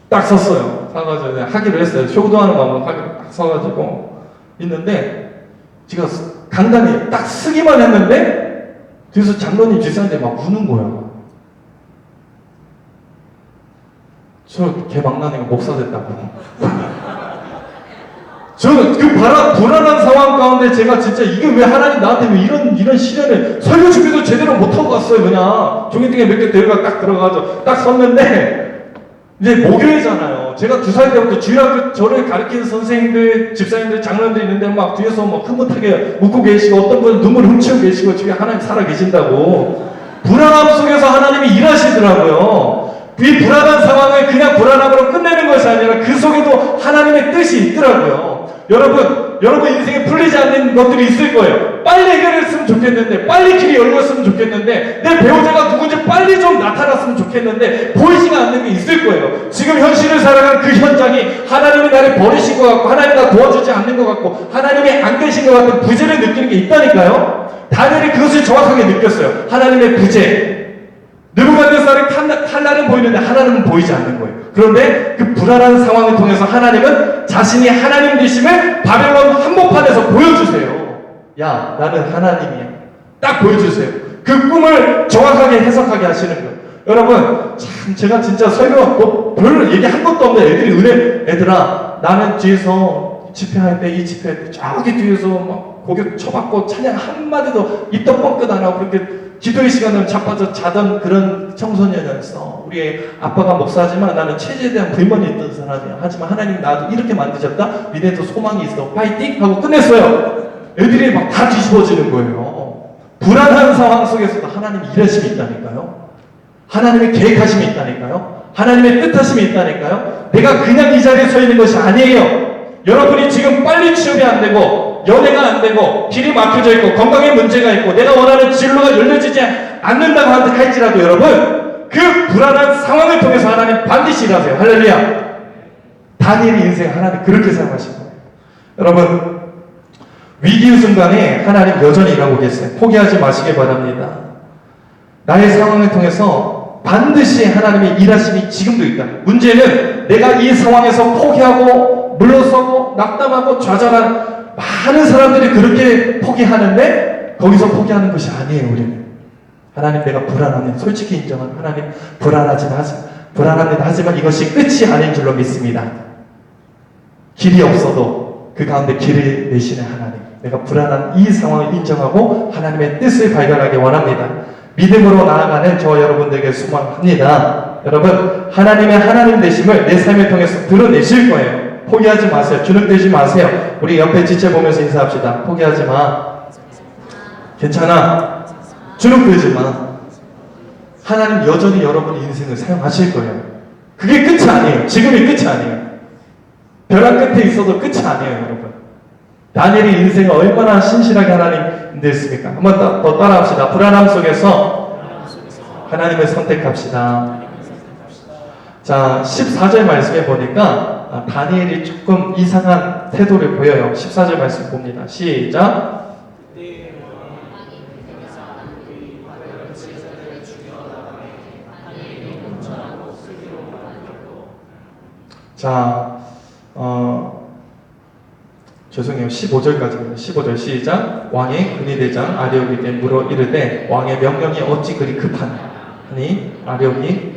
딱 섰어요. 서가지고 하기로 했어요. 효도하는 마음으로 딱 서가지고 있는데 제가 간단히 딱 쓰기만 했는데 뒤에서 장로님 집사님들이 막 우는 거야. 걔 막나니가 목사 됐다고. 저는 그 불안한 상황 가운데 제가 진짜 이게 왜 하나님 나한테 왜 이런 시련을 설교 준비도 제대로 못하고 갔어요. 그냥 종이등에 몇 개 데려가 딱 들어가서 딱 섰는데 이제 목요일이잖아요. 제가 2살 때부터 주일학교 저를 가르치는 선생님들, 집사님들, 장로님들 있는데 막 뒤에서 막 흐뭇하게 웃고 계시고 어떤 분은 눈물 훔치고 계시고 집에 하나님 살아 계신다고 불안함 속에서 하나님이 일하시더라고요. 이 불안한 상황을 그냥 불안함으로 끝내는 것이 아니라 그 속에도 하나님의 뜻이 있더라고요. 여러분 인생에 풀리지 않는 것들이 있을 거예요. 빨리 해결했으면 좋겠는데, 빨리 길이 열렸으면 좋겠는데, 내 배우자가 누군지 빨리 좀 나타났으면 좋겠는데 보이지가 않는 게 있을 거예요. 지금 현실을 살아가는 그 현장이 하나님이 나를 버리신 것 같고 하나님이 나 도와주지 않는 것 같고 하나님이 안 계신 것 같은 부재를 느끼는 게 있다니까요. 다니엘이 그것을 정확하게 느꼈어요. 하나님의 부재. 느부갓네살의 칼날은 보이는데 하나님은 보이지 않는 거예요. 그런데 그 불안한 상황을 통해서 하나님은 자신이 하나님 되심을 바벨론 한복판에서 보여주세요. 야, 나는 하나님이야. 딱 보여주세요. 그 꿈을 정확하게 해석하게 하시는 거예요. 여러분, 참 제가 진짜 설교 별로 얘기한 것도 없는데 애들이 애들아, 나는 뒤에서 집회할 때 이 집회할 때 저기 뒤에서 막 고개 쳐박고 찬양 한마디도 입도 뻥끗 안 하고 그렇게 기도의 시간을 자빠져 자던 그런 청소년이었어. 우리 아빠가 목사지만 나는 체제에 대한 불만이 있던 사람이야. 하지만 하나님 나도 이렇게 만드셨다. 니네도 소망이 있어. 파이팅! 하고 끝냈어요. 애들이 막 다 뒤집어지는 거예요. 불안한 상황 속에서도 하나님이 일하심이 있다니까요. 하나님의 계획하심이 있다니까요. 하나님의 뜻하심이 있다니까요. 내가 그냥 이 자리에 서 있는 것이 아니에요. 여러분이 지금 빨리 취업이 안 되고 연애가 안 되고 길이 막혀져 있고 건강에 문제가 있고 내가 원하는 진로가 열려지지 않는다고 할지라도 여러분 그 불안한 상황을 통해서 하나님 반드시 일하세요. 할렐루야. 다니엘의 인생 하나님 그렇게 사용하신 거예요. 여러분 위기의 순간에 하나님 여전히 일하고 계세요. 포기하지 마시기 바랍니다. 나의 상황을 통해서 반드시 하나님의 일하심이 지금도 있다. 문제는 내가 이 상황에서 포기하고 물러서고 낙담하고 좌절한 많은 사람들이 그렇게 포기하는데 거기서 포기하는 것이 아니에요. 우리는 하나님 내가 불안하네 솔직히 인정한 하나님 불안합니다 하지만 이것이 끝이 아닌 줄로 믿습니다. 길이 없어도 그 가운데 길을 내시는 하나님, 내가 불안한 이 상황을 인정하고 하나님의 뜻을 발견하기 원합니다. 믿음으로 나아가는 저와 여러분들에게 소망합니다. 여러분 하나님의 하나님 되심을 내 삶을 통해서 드러내실 거예요. 포기하지 마세요. 주눅들지 마세요. 우리 옆에 지체 보면서 인사합시다. 포기하지 마. 괜찮아. 주눅들지 마. 하나님 여전히 여러분의 인생을 사용하실 거예요. 그게 끝이 아니에요. 지금이 끝이 아니에요. 벼랑 끝에 있어도 끝이 아니에요, 여러분. 다니엘의 인생을 얼마나 신실하게 하나님 인도했습니까? 한번 더 따라합시다. 불안함 속에서 하나님을 선택합시다. 자, 14절 말씀에 보니까 다니엘이 조금 이상한 태도를 보여요. 14절 말씀 봅니다. 시작. 자, 죄송해요. 15절까지입니다. 15절 시작. 왕의 근위대장 아리옥에게 물어 이르되 왕의 명령이 어찌 그리 급하니? 아리옥이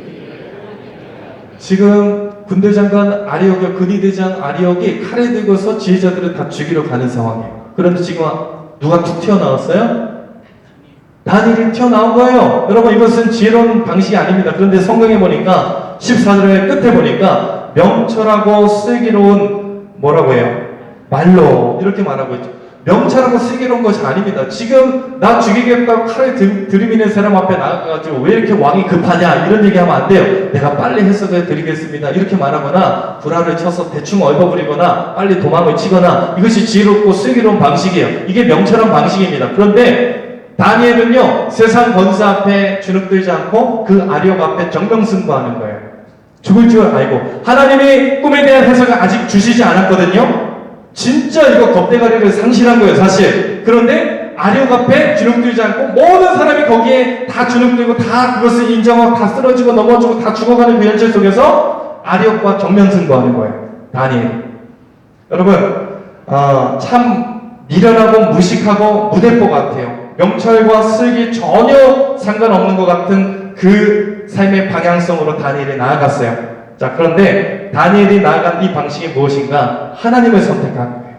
지금 군대장관 아리옥의 근위대장 아리옥이 칼을 들고서 지휘자들을 다 죽이러 가는 상황이에요. 그런데 지금 누가 툭 튀어나왔어요? 다니엘이 튀어나온 거예요. 여러분 이것은 지혜로운 방식이 아닙니다. 그런데 성경에 보니까 14절의 끝에 보니까 명철하고 슬기로운 뭐라고 해요? 말로 이렇게 말하고 있죠. 명철하고 슬기로운 것이 아닙니다. 지금 나 죽이겠다고 칼을 들이미는 사람 앞에 나가가지고 왜 이렇게 왕이 급하냐 이런 얘기하면 안 돼요. 내가 빨리 해석을 드리겠습니다. 이렇게 말하거나 불화를 쳐서 대충 얼버무리거나 빨리 도망을 치거나 이것이 지혜롭고 슬기로운 방식이에요. 이게 명철한 방식입니다. 그런데 다니엘은요 세상 권세 앞에 주눅들지 않고 그 아력 앞에 정명승부하는 거예요. 죽을 줄 알고 하나님이 꿈에 대한 해석을 아직 주시지 않았거든요. 진짜 이거 겁대가리를 상실한 거예요 사실. 그런데 아력 앞에 주눅들지 않고 모든 사람이 거기에 다 주눅들고 다 그것을 인정하고 다 쓰러지고 넘어지고 다 죽어가는 그 현실 속에서 아력과 정면승부하는 거예요 다니엘. 여러분 참 미련하고 무식하고 무대뽀 같아요. 명철과 슬기 전혀 상관없는 것 같은 그 삶의 방향성으로 다니엘이 나아갔어요. 자, 그런데 다니엘이 나아간 이 방식이 무엇인가? 하나님을 선택한 거예요.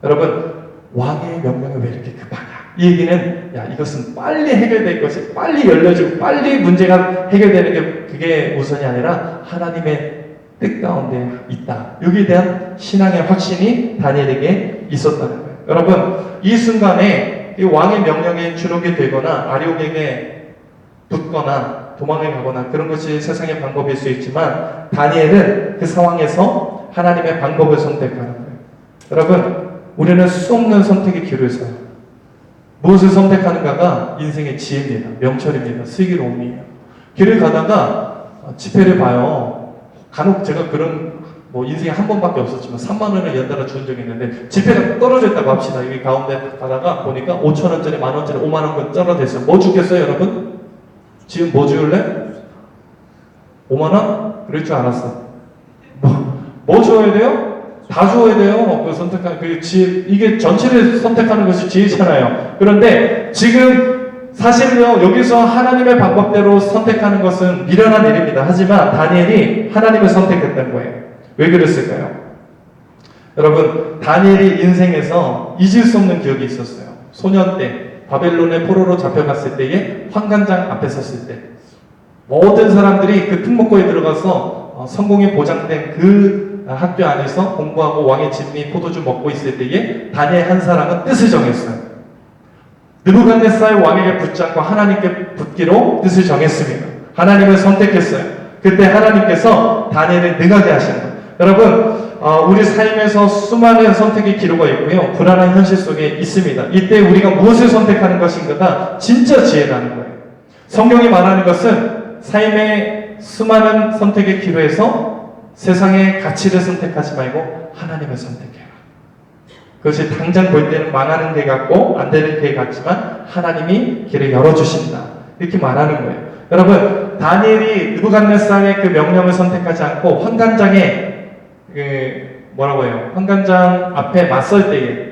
여러분, 왕의 명령이 왜 이렇게 급하냐? 이 얘기는, 야, 이것은 빨리 해결될 것이, 빨리 열려지고, 빨리 문제가 해결되는 게 그게 우선이 아니라 하나님의 뜻 가운데 있다. 여기에 대한 신앙의 확신이 다니엘에게 있었다는 거예요. 여러분, 이 순간에 이 왕의 명령에 주눅이 들거나 아력에게 붙거나 도망을 가거나 그런 것이 세상의 방법일 수 있지만 다니엘은 그 상황에서 하나님의 방법을 선택하는 거예요. 여러분, 우리는 수없는 선택의 길을 서요. 무엇을 선택하는가가 인생의 지혜입니다. 명철입니다. 슬기로움이에요. 길을 가다가 지폐를 봐요. 간혹 제가 그런 인생에 한 번밖에 없었지만 3만 원을 연달아 준 적이 있는데 지폐가 떨어져 있다고 합시다. 여기 가운데 가다가 보니까 5천 원짜리, 만 원짜리, 5만 원권 떨어져 있어요. 뭐 주겠어요, 여러분? 지금 뭐 줄래? 5만 원? 그럴 줄 알았어. 뭐 줘야 돼요? 다 줘야 돼요. 그 선택하는 그 지혜, 이게 전체를 선택하는 것이 지혜잖아요. 그런데 지금 사실은요 여기서 하나님의 방법대로 선택하는 것은 미련한 일입니다. 하지만 다니엘이 하나님을 선택했던 거예요. 왜 그랬을까요? 여러분, 다니엘이 인생에서 잊을 수 없는 기억이 있었어요. 소년 때 바벨론의 포로로 잡혀갔을 때에 환관장 앞에 섰을 때 모든 사람들이 그 특목고에 들어가서 성공이 보장된 그 학교 안에서 공부하고 왕의 진미 포도주 먹고 있을 때에 다니엘 한 사람은 뜻을 정했어요. 느부갓네살 왕에게 붙지 않고 하나님께 붙기로 뜻을 정했습니다. 하나님을 선택했어요. 그때 하나님께서 다니엘을 능하게 하신 거예요. 여러분, 우리 삶에서 수많은 선택의 기로가 있고요. 불안한 현실 속에 있습니다. 이때 우리가 무엇을 선택하는 것인가가 진짜 지혜라는 거예요. 성경이 말하는 것은 삶의 수많은 선택의 기로에서 세상의 가치를 선택하지 말고 하나님을 선택해라. 그것이 당장 볼 때는 망하는 길 같고 안 되는 길 같지만 하나님이 길을 열어주신다. 이렇게 말하는 거예요. 여러분, 다니엘이 느부갓네살의 그 명령을 선택하지 않고 환관장에 뭐라고 해요? 환관장 앞에 맞설 때에,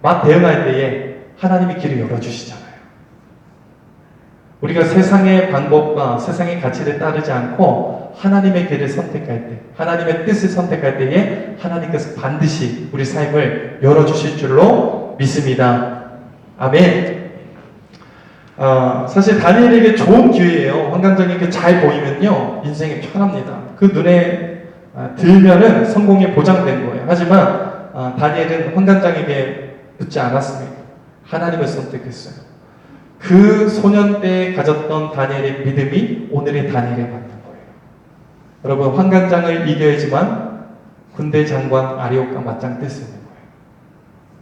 맞대응할 때에 하나님이 길을 열어주시잖아요. 우리가 세상의 방법과 세상의 가치를 따르지 않고 하나님의 길을 선택할 때, 하나님의 뜻을 선택할 때에 하나님께서 반드시 우리 삶을 열어주실 줄로 믿습니다. 아멘. 사실 다니엘에게 좋은 기회예요. 환관장이 이렇게 잘 보이면요, 인생이 편합니다. 그 눈에 들면은 성공이 보장된 거예요. 하지만 다니엘은 환관장에게 붙지 않았습니다. 하나님을 선택했어요. 그 소년 때 가졌던 다니엘의 믿음이 오늘의 다니엘에 맞는 거예요. 여러분, 환관장을 이겨야지만 군대 장관 아리옥과 맞짱 뜰 수 있는 거예요.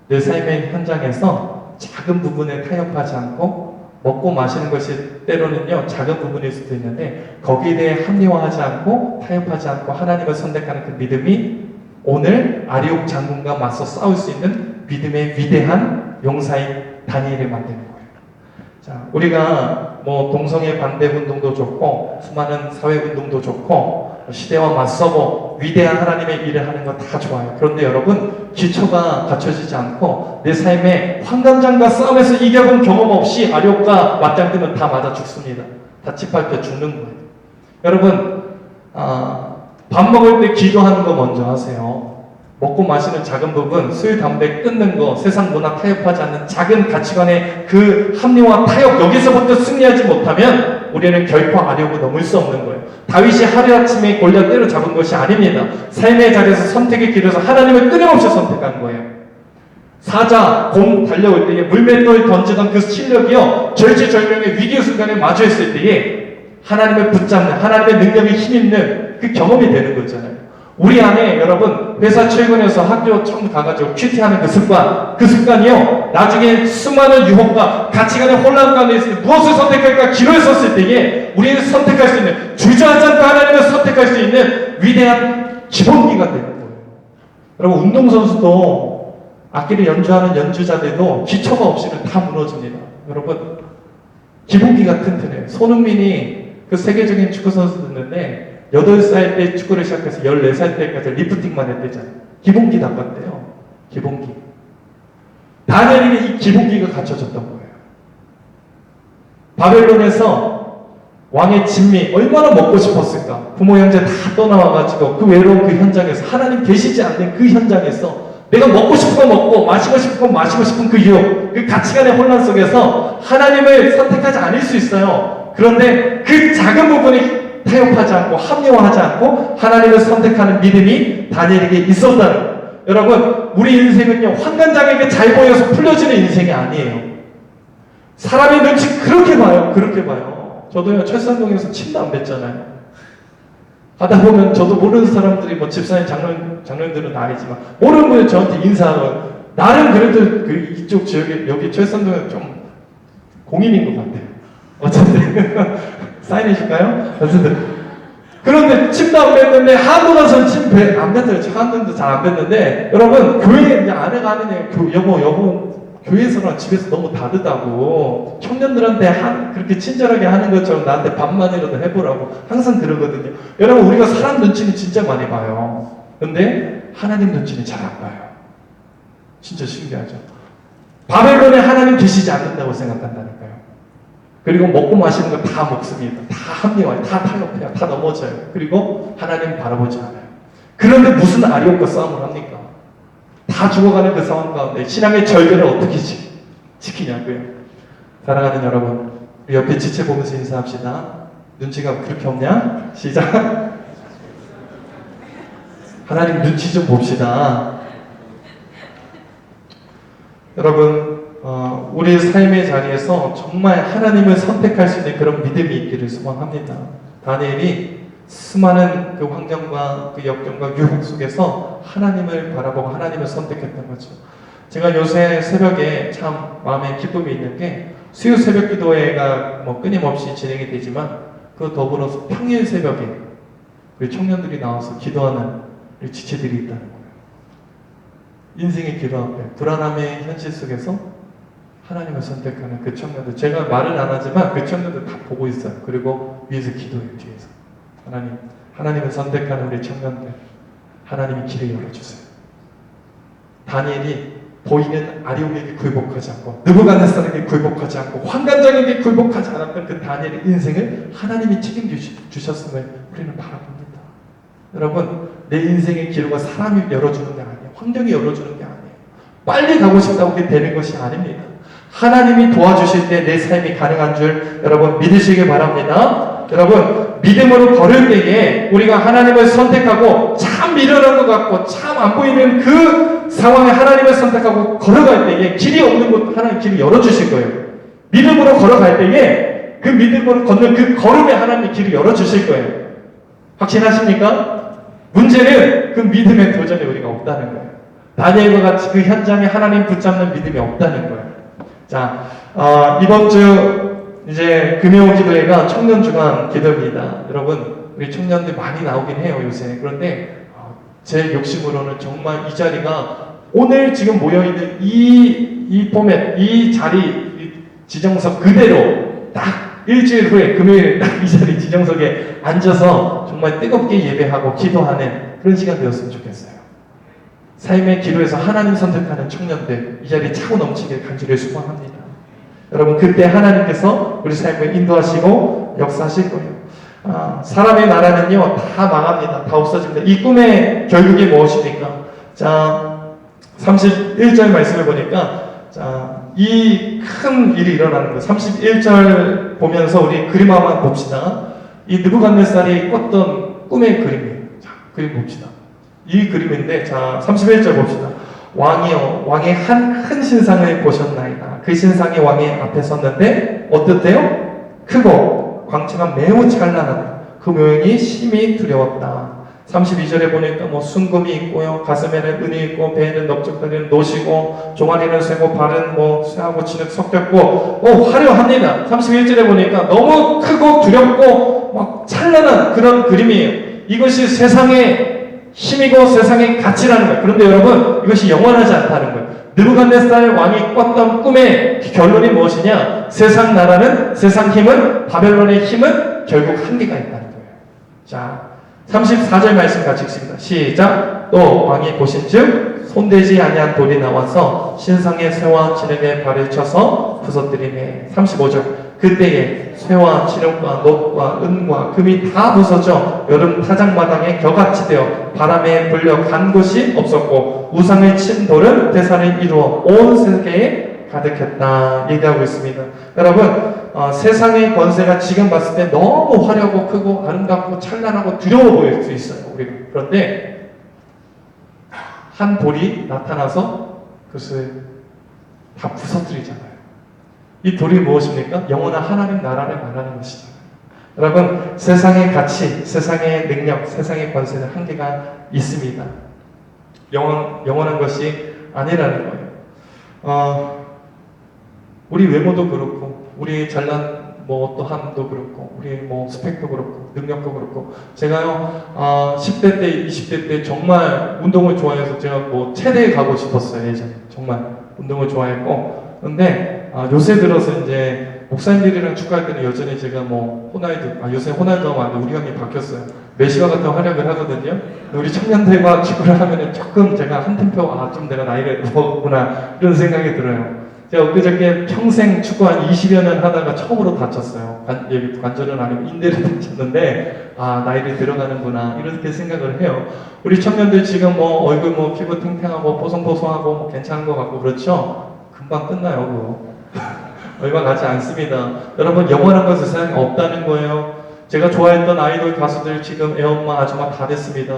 내 삶의 현장에서 작은 부분에 타협하지 않고 먹고 마시는 것이 때로는요 작은 부분일 수도 있는데 거기에 대해 합리화하지 않고 타협하지 않고 하나님을 선택하는 그 믿음이 오늘 아리옥 장군과 맞서 싸울 수 있는 믿음의 위대한 용사인 다니엘을 만드는 거예요. 자, 우리가 동성애 반대 운동도 좋고 수많은 사회 운동도 좋고 시대와 맞서고 위대한 하나님의 일을 하는 거 다 좋아요. 그런데 여러분, 기초가 갖춰지지 않고 내 삶에 환관장과 싸움에서 이겨본 경험 없이 아력과 맞짱 뜨면 다 맞아 죽습니다. 다 짓밟혀 죽는 거예요. 여러분, 밥 먹을 때 기도하는 거 먼저 하세요. 먹고 마시는 작은 부분, 술, 담배 끊는 거, 세상 문화 타협하지 않는 작은 가치관의 그 합리화 타협, 여기서부터 승리하지 못하면 우리는 결코 아려고 넘을 수 없는 거예요. 다윗이 하루아침에 골리앗 때려잡은 것이 아닙니다. 삶의 자리에서 선택의 길에서 하나님을 끊임없이 선택한 거예요. 사자, 곰 달려올 때에 물맷돌 던지던 그 실력이요, 절체절명의 위기의 순간에 마주했을 때에 하나님을 붙잡는, 하나님의 능력에 힘입는 그 경험이 되는 거잖아요. 우리 안에 여러분 회사 출근해서 학교 처음 가가지고 큐티하는 그 습관이요, 나중에 수많은 유혹과 가치관의 혼란 가운데 있을 때 무엇을 선택할까 기로에 섰을 때에 우리는 선택할 수 있는, 주저하지 않고 하나님을 선택할 수 있는 위대한 기본기가 되는 거예요. 여러분 운동선수도 악기를 연주하는 연주자들도 기초가 없이는 다 무너집니다. 여러분 기본기가 튼튼해요. 손흥민이 그 세계적인 축구 선수였는데 8살 때 축구를 시작해서 14살 때까지 리프팅만 했대잖아요. 기본기 닦았대요. 기본기. 다니엘에게 이 기본기가 갖춰졌던 거예요. 바벨론에서 왕의 진미 얼마나 먹고 싶었을까. 부모 형제 다 떠나와가지고 그 외로운 그 현장에서, 하나님 계시지 않는 그 현장에서 내가 먹고 싶은 거 먹고 마시고 싶은 거 마시고 싶은 그 유혹, 그 가치관의 혼란 속에서 하나님을 선택하지 않을 수 있어요. 그런데 그 작은 부분이 타협하지 않고 합리화하지 않고 하나님을 선택하는 믿음이 다니엘에게 있었다는 거예요. 여러분 우리 인생은요, 환관장에게 잘 보여서 풀려지는 인생이 아니에요. 사람의 눈치 그렇게 봐요. 그렇게 봐요. 저도요 철산동에서 침도 안 뱉잖아요. 가다 보면 저도 모르는 사람들이, 뭐 집사님 장로님들은 아니지만 모르는 분이 저한테 인사하고, 나름 그래도 그 이쪽 지역에, 여기 철산동은 좀 공인인 것 같아요. 어쨌든 사인해 줄까요? 어쨌든 그런데 침도 안 뱉는데, 한도 가서는 침 안 뱉어요. 한도도 잘 안 뱉는데, 여러분 교회 이제 아내가 하는 얘기, 여보 교회에서랑 집에서 너무 다르다고, 청년들한테 그렇게 친절하게 하는 것처럼 나한테 반만이라도 해보라고 항상 그러거든요. 여러분 우리가 사람 눈치는 진짜 많이 봐요. 근데 하나님 눈치는 잘 안 봐요. 진짜 신기하죠. 바벨론에 하나님 계시지 않는다고 생각한다니까요. 그리고 먹고 마시는 거 다 먹습니다. 다 합리화해요. 다 탈락해요. 다 넘어져요. 그리고 하나님 바라보지 않아요. 그런데 무슨 아리옥과 싸움을 합니까? 다 죽어가는 그 상황 가운데 신앙의 절개를 어떻게 지키냐고요. 사랑하는 여러분, 우리 옆에 지체 보면서 인사합시다. 눈치가 그렇게 없냐? 시작. 하나님 눈치 좀 봅시다. 여러분 우리 삶의 자리에서 정말 하나님을 선택할 수 있는 그런 믿음이 있기를 소망합니다. 다니엘이 수많은 그 환경과 그 역경과 유혹 속에서 하나님을 바라보고 하나님을 선택했던 거죠. 제가 요새 새벽에 참 마음에 기쁨이 있는 게, 수요 새벽 기도회가 뭐 끊임없이 진행이 되지만 그 더불어서 평일 새벽에 우리 청년들이 나와서 기도하는 우리 지체들이 있다는 거예요. 인생의 기도 앞에 불안함의 현실 속에서 하나님을 선택하는 그 청년들, 제가 말은 안 하지만 그 청년들 다 보고 있어요. 그리고 위에서 기도해요. 뒤에서 하나님을 선택하는 우리 청년들, 하나님이 길을 열어주세요. 다니엘이 보이는 아리옥에게 굴복하지 않고, 느부갓네살에게 굴복하지 않고, 환관장에게 굴복하지 않았던 그 다니엘의 인생을 하나님이 책임주셨음을 우리는 바라봅니다. 여러분 내 인생의 기로가 사람이 열어주는 게 아니에요. 환경이 열어주는 게 아니에요. 빨리 가고 싶다고 그게 되는 것이 아닙니다. 하나님이 도와주실 때 내 삶이 가능한 줄 여러분 믿으시길 바랍니다. 여러분 믿음으로 걸을 때에 우리가 하나님을 선택하고 참 미련한 것 같고 참 안 보이는 그 상황에 하나님을 선택하고 걸어갈 때에 길이 없는 곳 하나님 길을 열어주실 거예요. 믿음으로 걸어갈 때에 그 믿음으로 걷는 그 걸음에 하나님이 길을 열어주실 거예요. 확신하십니까? 문제는 그 믿음의 도전에 우리가 없다는 거예요. 다니엘과 같이 그 현장에 하나님 붙잡는 믿음이 없다는 거예요. 자, 이번 주 이제 금요 기도회가 청년 주간 기도입니다. 여러분 우리 청년들 많이 나오긴 해요 요새. 그런데 제 욕심으로는 정말 이 자리가 오늘 지금 모여있는 이 포맷, 이 자리, 이 지정석 그대로 딱 일주일 후에 금요일 딱 이 자리 지정석에 앉아서 정말 뜨겁게 예배하고 기도하는 그런 시간 되었으면 좋겠어요. 삶의 기로에서 하나님 선택하는 청년들 이 자리에 차고 넘치길 간절히 소망합니다. 여러분 그때 하나님께서 우리 삶을 인도하시고 역사하실 거예요. 사람의 나라는요 다 망합니다. 다 없어집니다. 이 꿈의 결국이 무엇입니까? 자, 31절 말씀을 보니까, 자, 이 큰 일이 일어나는 거예요. 31절 보면서 우리 그림 한번 봅시다. 이 느부갓네살이 꿨던 꿈의 그림이에요. 자, 그림 봅시다. 이 그림인데, 자, 31절 봅시다. 왕이여, 왕의 한 큰 신상을 보셨나이다. 그 신상이 왕의 앞에 섰는데, 어떻대요? 크고, 광채가 매우 찬란하다. 그 모양이 심히 두려웠다. 32절에 보니까 뭐 순금이 있고요, 가슴에는 은이 있고, 배에는 넓적거리는 노시고, 종아리는 쇠고, 발은 뭐 쇠하고 진흙 섞였고, 화려합니다. 31절에 보니까 너무 크고 두렵고 막 찬란한 그런 그림이에요. 이것이 세상의 힘이고 세상의 가치라는 거예요. 그런데 여러분, 이것이 영원하지 않다는 거예요. 느부갓네살 왕이 꿨던 꿈의 결론이 무엇이냐? 세상 나라는, 세상 힘은, 바벨론의 힘은 결국 한계가 있다는 거예요. 자, 34절 말씀 같이 읽습니다. 시작. 또 왕이 보신즉 손대지 아니한 돌이 나와서 신상의 쇠와 진흙에 발을 쳐서 부서뜨리매. 35절. 그때에 쇠와 진흙과 놋과 은과 금이 다 부서져 여름 타작마당에 겨같이 되어 바람에 불려 간 곳이 없었고, 우상을 친 돌은 대사를 이루어 온 세계에 가득했다 얘기하고 있습니다. 여러분, 세상의 권세가 지금 봤을 때 너무 화려하고 크고 아름답고 찬란하고 두려워 보일 수 있어요. 우리가. 그런데 한 돌이 나타나서 그것을 다 부서뜨리잖아요. 이 돌이 무엇입니까? 영원한 하나님 나라를 말하는 것이잖아요. 여러분, 세상의 가치, 세상의 능력, 세상의 권세는 한계가 있습니다. 영원한 것이 아니라는 거예요. 우리 외모도 그렇고, 우리 잘난 뭐 어떠함도 그렇고, 우리 뭐 스펙도 그렇고, 능력도 그렇고, 제가요, 10대 때, 20대 때 정말 운동을 좋아해서 제가 뭐 체대에 가고 싶었어요, 예전에. 정말 운동을 좋아했고. 근데, 요새 들어서 이제 목사님들이랑 축구할 때는 여전히 제가 뭐 호날두, 요새 호날두 하면 안 돼. 우리 형이 바뀌었어요. 메시와 같은 활약을 하거든요. 우리 청년들과 축구를 하면은 조금 제가 한 템포, 좀 내가 나이를 먹었구나, 이런 생각이 들어요. 제가 엊그저께 평생 축구 한 20여 년 하다가 처음으로 다쳤어요. 관절은 아니고 인대를 다쳤는데, 나이를 들어가는구나, 이렇게 생각을 해요. 우리 청년들 지금 뭐 얼굴 뭐 피부 탱탱하고 보송보송하고 뭐 괜찮은 것 같고 그렇죠? 금방 끝나요, 그거. 얼마 가지 않습니다. 여러분, 영원한 것은 세상에 없다는 거예요. 제가 좋아했던 아이돌 가수들 지금 애엄마, 아줌마 다 됐습니다.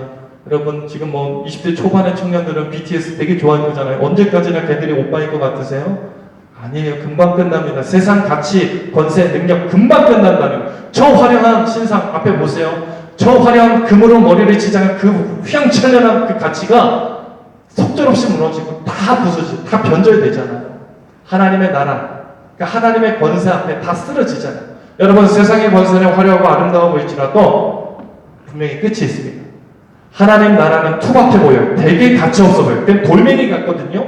여러분, 지금 뭐 20대 초반의 청년들은 BTS 되게 좋아할 거잖아요. 언제까지나 걔들이 오빠일 것 같으세요? 아니에요. 금방 끝납니다. 세상 가치, 권세, 능력 금방 끝난다는 거예요. 저 화려한 신상 앞에 보세요. 저 화려한 금으로 머리를 치장한 그 휘황찬란한 그 가치가 속절없이 무너지고 다 부서지고 다 변절되잖아요. 하나님의 나라, 그러니까 하나님의 권세 앞에 다 쓰러지잖아요. 여러분, 세상의 권세는 화려하고 아름다워 보일지라도 분명히 끝이 있습니다. 하나님 나라는 투박해 보여요. 되게 가치 없어 보여요. 그냥 돌멩이 같거든요.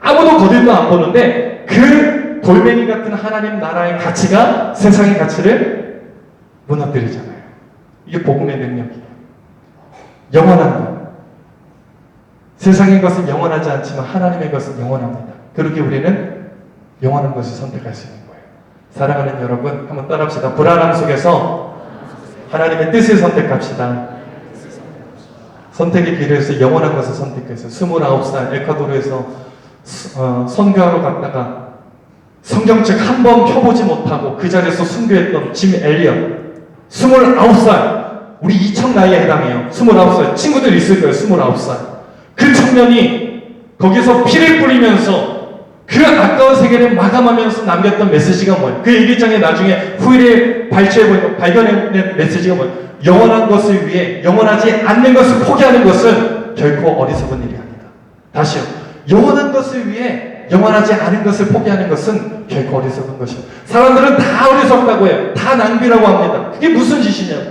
아무도 거들도 안 보는데 그 돌멩이 같은 하나님 나라의 가치가 세상의 가치를 무너뜨리잖아요. 이게 복음의 능력이에요. 영원한 것. 세상의 것은 영원하지 않지만 하나님의 것은 영원합니다. 그렇게 우리는 영원한 것을 선택할 수 있는 거예요. 사랑하는 여러분, 한번 따라합시다. 불안함 속에서 하나님의 뜻을 선택합시다. 선택의 길을 해서 영원한 것을 선택해서 29살 에콰도르에서 선교하러 갔다가 성경책 한 번 펴보지 못하고 그 자리에서 순교했던 짐 엘리엇, 29살, 우리 2000 나이에 해당해요. 29살, 친구들 있을 거예요. 29살. 그 청년이 거기서 피를 뿌리면서 그 아까운 세계를 마감하면서 남겼던 메시지가 뭐예요? 그 일기장에 나중에 후일에 발견해낸 메시지가 뭐예요? 영원한 것을 위해 영원하지 않는 것을 포기하는 것은 결코 어리석은 일이 아니다. 다시요. 영원한 것을 위해 영원하지 않은 것을 포기하는 것은 결코 어리석은 것이요. 사람들은 다 어리석다고 해요. 다 낭비라고 합니다. 그게 무슨 짓이냐고.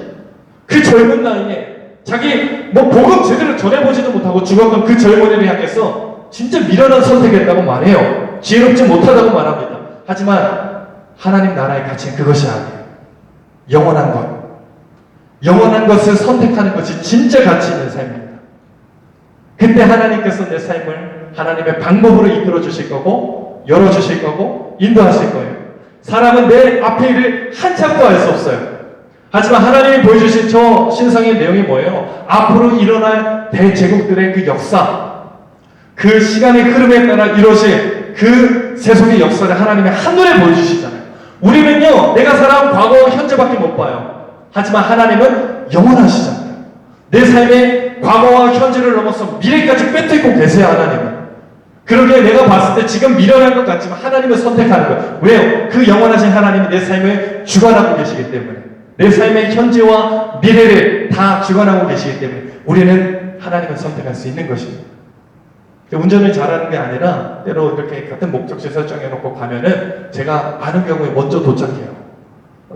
그 젊은 나이에 자기 뭐 복음 제대로 전해보지도 못하고 죽었던 그 젊은이를 향해서 진짜 미련한 선택했다고 말해요. 지혜롭지 못하다고 말합니다. 하지만 하나님 나라의 가치는 그것이 아니에요. 영원한 것. 영원한 것을 선택하는 것이 진짜 가치 있는 삶입니다. 그때 하나님께서 내 삶을 하나님의 방법으로 이끌어 주실 거고, 열어 주실 거고, 인도하실 거예요. 사람은 내 앞의 일을 한참도 알 수 없어요. 하지만 하나님이 보여주신 저 신상의 내용이 뭐예요? 앞으로 일어날 대제국들의 그 역사, 그 시간의 흐름에 따라 이루어질 그 세속의 역사를 하나님이 한눈에 보여주시잖아요. 우리는요, 내가 살아온 과거, 현재밖에 못 봐요. 하지만 하나님은 영원하시잖아요. 내 삶의 과거와 현재를 넘어서 미래까지 꿰뚫고 계세요, 하나님은. 그러기에 내가 봤을 때 지금 미련한 것 같지만 하나님을 선택하는 거예요. 왜요? 그 영원하신 하나님이 내 삶을 주관하고 계시기 때문에. 내 삶의 현재와 미래를 다 주관하고 계시기 때문에 우리는 하나님을 선택할 수 있는 것입니다. 운전을 잘하는 게 아니라 때로 이렇게 같은 목적지 설정해놓고 가면은 제가 아는 경우에 먼저 도착해요.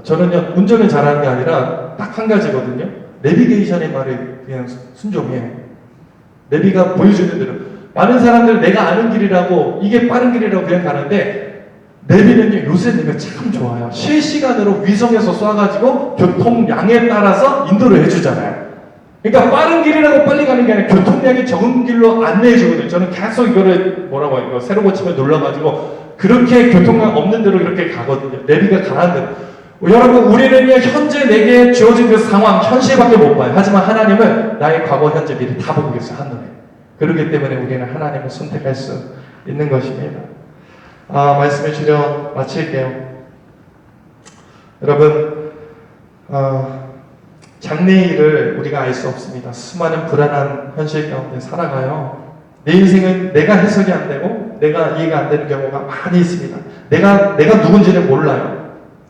저는요, 운전을 잘하는 게 아니라 딱 한 가지거든요. 내비게이션의 말에 그냥 순종해요. 내비가 보여주는 대로. 많은 사람들은 내가 아는 길이라고, 이게 빠른 길이라고 그냥 가는데, 내비는요, 요새 내가 참 좋아요. 실시간으로 위성에서 쏴가지고 교통량에 따라서 인도를 해주잖아요. 그러니까 빠른 길이라고 빨리 가는 게 아니라 교통량이 적은 길로 안내해주거든요. 저는 계속 이거를 뭐라고 해요? 새로 고치면 눌러가지고 그렇게 교통량 없는 대로 이렇게 가거든요. 내비가 가라는 대로. 여러분, 우리는요, 현재 내게 주어진 그 상황, 현실밖에 못 봐요. 하지만 하나님은 나의 과거, 현재, 미래 다 보고 계세요, 한눈에. 그렇기 때문에 우리는 하나님을 선택할 수 있는 것입니다. 말씀을 줄여 마칠게요. 여러분, 장래일을 우리가 알 수 없습니다. 수많은 불안한 현실 가운데 살아가요. 내 인생은 내가 해석이 안 되고 내가 이해가 안 되는 경우가 많이 있습니다. 내가 누군지는 몰라요.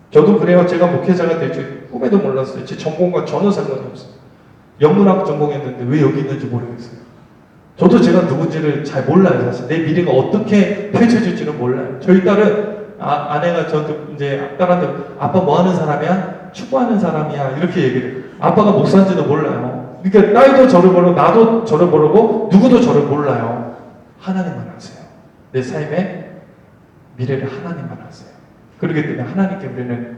저도 그래요. 제가 목회자가 될 줄 꿈에도 몰랐어요. 제 전공과 전혀 상관이 없어요. 영문학 전공했는데 왜 여기 있는지 모르겠어요. 저도 제가 누군지를 잘 몰라요. 사실 내 미래가 어떻게 펼쳐질지는 몰라요. 저희 딸은 아내가 저한테 이제 딸한테 아빠 뭐 하는 사람이야? 축구하는 사람이야. 이렇게 얘기를 해요. 아빠가 목사인지도 몰라요. 그러니까 딸도 저를 모르고 나도 저를 모르고 누구도 저를 몰라요. 하나님만 아세요. 내 삶의 미래를 하나님만 아세요. 그렇기 때문에 하나님께 우리는